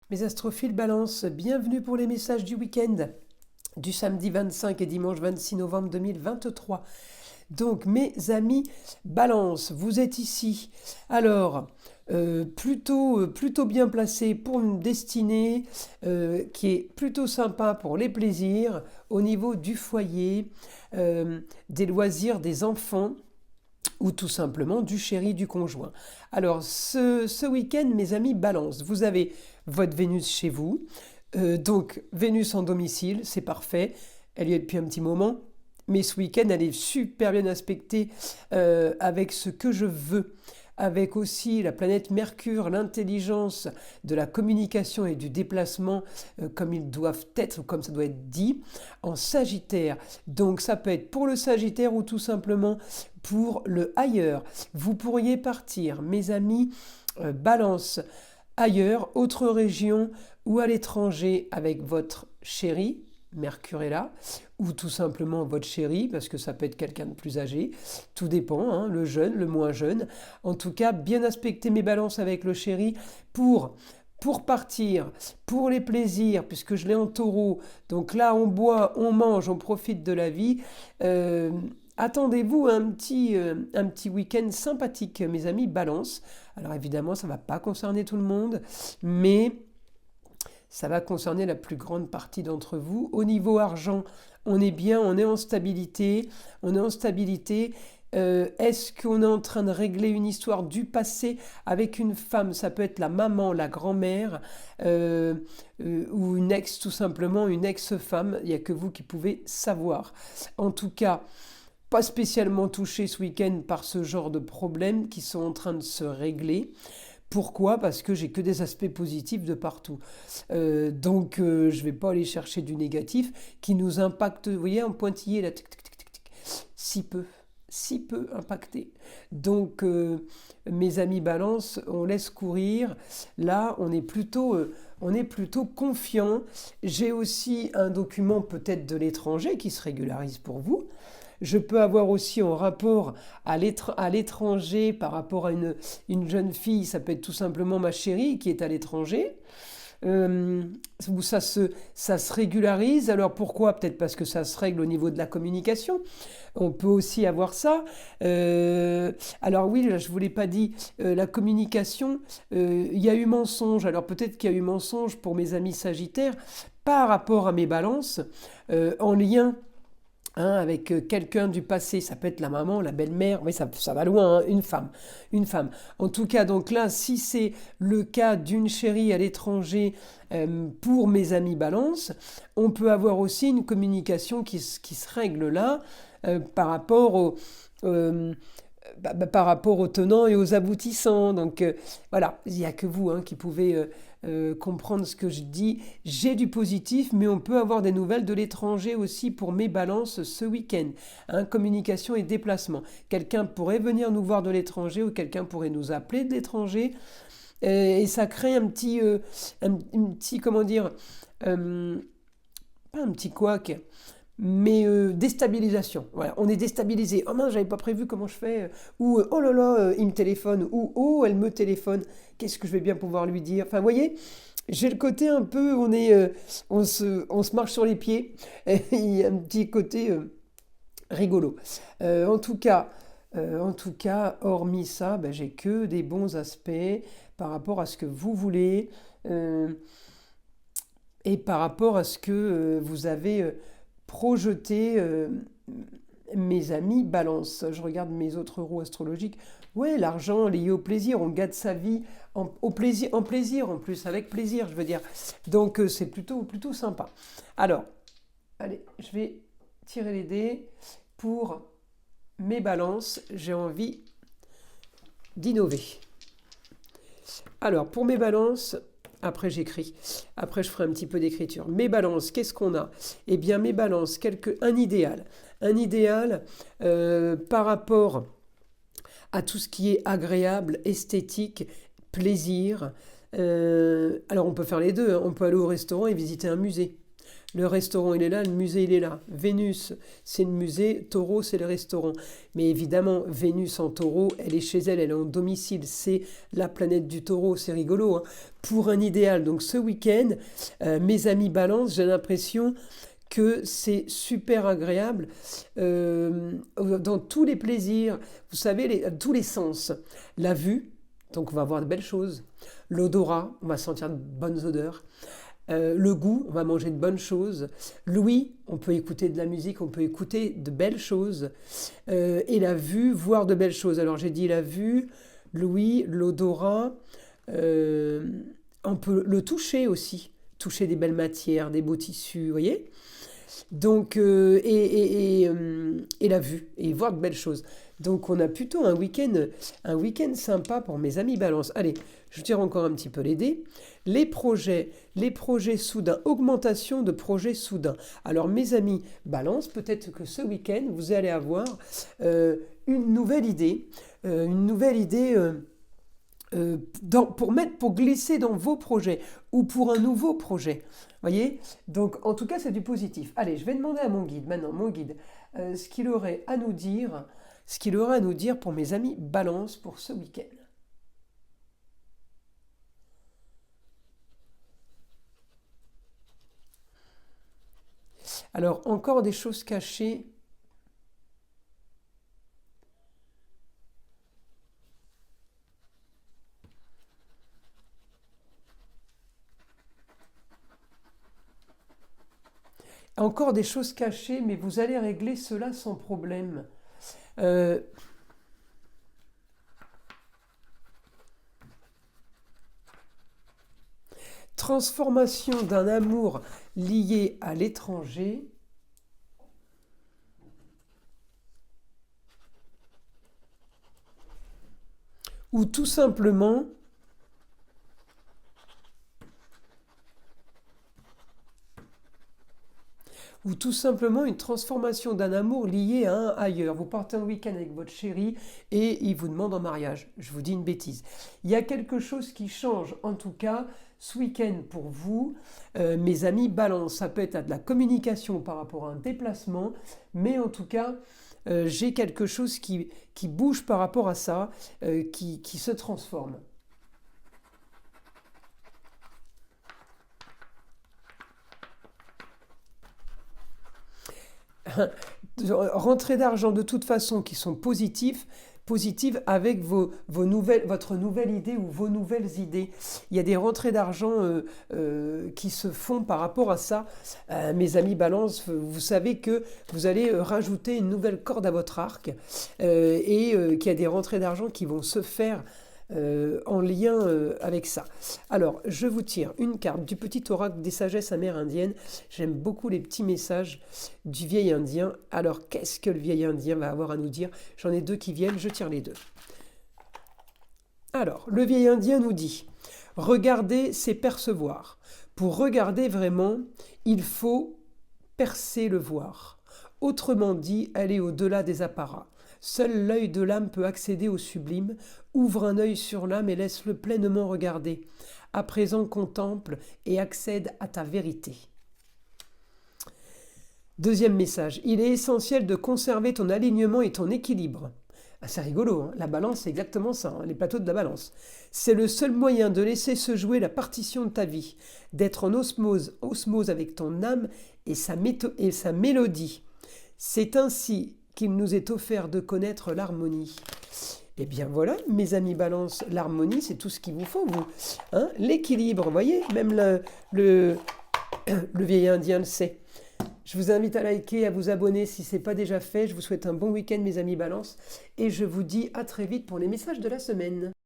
Mes astrophiles balance, bienvenue pour les messages du week-end du samedi 25 et dimanche 26 novembre 2023. Donc mes amis balance, vous êtes ici. Alors, plutôt bien placé pour une destinée qui est plutôt sympa pour les plaisirs au niveau du foyer, des loisirs des enfants ou tout simplement du chéri du conjoint. Alors ce week-end, mes amis, balance. Vous avez votre Vénus chez vous. Donc Vénus en domicile, c'est parfait. Elle y est depuis un petit moment. Mais ce week-end, elle est super bien aspectée avec ce que je veux. Avec aussi la planète Mercure, l'intelligence de la communication et du déplacement comme ils doivent être, comme ça doit être dit, en Sagittaire. Donc ça peut être pour le Sagittaire ou tout simplement pour le ailleurs. Vous pourriez partir, mes amis, Balance, ailleurs, autre région ou à l'étranger avec votre chéri, Mercure est là, ou tout simplement votre chéri, parce que ça peut être quelqu'un de plus âgé, tout dépend, hein, le jeune, le moins jeune. En tout cas, bien aspecter mes balances avec le chéri pour partir, pour les plaisirs, puisque je l'ai en taureau. Donc là, on boit, on mange, on profite de la vie. Attendez-vous à un petit week-end sympathique, mes amis, balance. Alors évidemment, ça ne va pas concerner tout le monde, mais ça va concerner la plus grande partie d'entre vous. Au niveau argent, on est bien, on est en stabilité. On est en stabilité. Est-ce qu'on est en train de régler une histoire du passé avec une femme? Ça peut être la maman, la grand-mère, ou une ex, tout simplement, une ex-femme. Il n'y a que vous qui pouvez savoir. En tout cas, pas spécialement touché ce week-end par ce genre de problèmes qui sont en train de se régler. Pourquoi? Parce que j'ai que des aspects positifs de partout. Donc, je ne vais pas aller chercher du négatif qui nous impacte, vous voyez, en pointillé, là, tic, tic, tic, tic, tic, si peu impacté. Donc, mes amis balance, on laisse courir. Là, on est plutôt confiant. J'ai aussi un document peut-être de l'étranger qui se régularise pour vous. Je peux avoir aussi en rapport à l'étranger par rapport à une jeune fille, ça peut être tout simplement ma chérie qui est à l'étranger, où ça se régularise. Alors pourquoi? Peut-être parce que ça se règle au niveau de la communication. On peut aussi avoir ça. Alors oui, là, je ne vous l'ai pas dit, la communication, il y a eu mensonge. Alors peut-être qu'il y a eu mensonge pour mes amis sagittaires par rapport à mes balances, en lien, hein, avec quelqu'un du passé. Ça peut être la maman, la belle-mère, mais ça va loin, hein, une femme. Une femme. En tout cas, donc là, si c'est le cas d'une chérie à l'étranger pour mes amis balance, on peut avoir aussi une communication qui se règle là par rapport euh, par rapport aux tenants et aux aboutissants. Donc voilà, il n'y a que vous, hein, qui pouvez comprendre ce que je dis. J'ai du positif, mais on peut avoir des nouvelles de l'étranger aussi pour mes balances ce week-end. Hein, communication et déplacement. Quelqu'un pourrait venir nous voir de l'étranger ou quelqu'un pourrait nous appeler de l'étranger. Et ça crée un petit, comment dire, pas un petit couac, mais déstabilisation. Voilà, on est déstabilisé. Oh mince, j'avais pas prévu, comment je fais? Ou oh là là, il me téléphone. Ou oh, elle me téléphone. Qu'est-ce que je vais bien pouvoir lui dire? Enfin, vous voyez, j'ai le côté un peu, on se marche sur les pieds. Il y a un petit côté rigolo. Euh, en tout cas, hormis ça, ben, j'ai que des bons aspects par rapport à ce que vous voulez et par rapport à ce que vous avez projeté, mes amis balance. Je regarde mes autres roues astrologiques. Ouais, l'argent lié au plaisir, on gâte sa vie en plaisir, en plus, avec plaisir, je veux dire. Donc c'est plutôt sympa. Alors, allez, je vais tirer les dés pour mes balances. J'ai envie d'innover. Alors, pour mes balances, après j'écris, après je ferai un petit peu d'écriture. Mes balances, qu'est-ce qu'on a? Eh bien, mes balances, un idéal. Un idéal par rapport à tout ce qui est agréable, esthétique, plaisir. Alors, on peut faire les deux, hein. On peut aller au restaurant et visiter un musée. Le restaurant, il est là, le musée, il est là. Vénus, c'est le musée, Taureau, c'est le restaurant. Mais évidemment, Vénus en Taureau, elle est chez elle, elle est en domicile. C'est la planète du Taureau, c'est rigolo, hein. Pour un idéal. Donc ce week-end, mes amis Balance, j'ai l'impression que c'est super agréable dans tous les plaisirs, vous savez, tous les sens. La vue, donc on va voir de belles choses. L'odorat, on va sentir de bonnes odeurs. Le goût, on va manger de bonnes choses. L'ouïe, on peut écouter de la musique, on peut écouter de belles choses. Et la vue, voir de belles choses. Alors j'ai dit la vue, l'ouïe, l'odorat. On peut le toucher aussi. Toucher des belles matières, des beaux tissus, vous voyez. Donc, et la vue, et voir de belles choses. Donc on a plutôt un week-end sympa pour mes amis Balance. Allez, je tire encore un petit peu les dés. Les projets soudains, augmentation de projets soudains. Alors mes amis Balance, peut-être que ce week-end, vous allez avoir une nouvelle idée, pour glisser dans vos projets ou pour un nouveau projet. Voyez? Donc en tout cas c'est du positif. Allez, je vais demander à mon guide maintenant, ce qu'il aurait à nous dire pour mes amis Balance pour ce week-end. Alors encore des choses cachées. Encore des choses cachées, mais vous allez régler cela sans problème. Transformation d'un amour lié à l'étranger. Ou tout simplement une transformation d'un amour lié à un ailleurs. Vous partez en week-end avec votre chéri et il vous demande en mariage. Je vous dis une bêtise. Il y a quelque chose qui change, en tout cas, ce week-end pour vous, mes amis Balance. Ça peut être de la communication par rapport à un déplacement, mais en tout cas, j'ai quelque chose qui bouge par rapport à ça, qui se transforme. Rentrées d'argent de toute façon qui sont positives avec votre nouvelle idée ou vos nouvelles idées. Il y a des rentrées d'argent qui se font par rapport à ça. Mes amis Balance, vous savez que vous allez rajouter une nouvelle corde à votre arc et qu'il y a des rentrées d'argent qui vont se faire en lien avec ça. Alors, je vous tire une carte du petit oracle des sagesses amérindiennes. J'aime beaucoup les petits messages du vieil indien. Alors, qu'est-ce que le vieil indien va avoir à nous dire? J'en ai deux qui viennent, je tire les deux. Alors, le vieil indien nous dit « Regarder, c'est percevoir. Pour regarder vraiment, il faut percer le voir. Autrement dit, aller au-delà des apparats. Seul l'œil de l'âme peut accéder au sublime. Ouvre un œil sur l'âme et laisse-le pleinement regarder. À présent, contemple et accède à ta vérité. » Deuxième message. Il est essentiel de conserver ton alignement et ton équilibre. Ah, c'est rigolo, hein. La balance, c'est exactement ça, hein, les plateaux de la balance. C'est le seul moyen de laisser se jouer la partition de ta vie, d'être en osmose avec ton âme et sa mélodie. C'est ainsi qu'il nous est offert de connaître l'harmonie. Eh bien voilà, mes amis Balance, l'harmonie, c'est tout ce qu'il vous faut, vous. Hein, l'équilibre, vous voyez, même le vieil indien le sait. Je vous invite à liker, à vous abonner si ce n'est pas déjà fait. Je vous souhaite un bon week-end, mes amis Balance. Et je vous dis à très vite pour les messages de la semaine.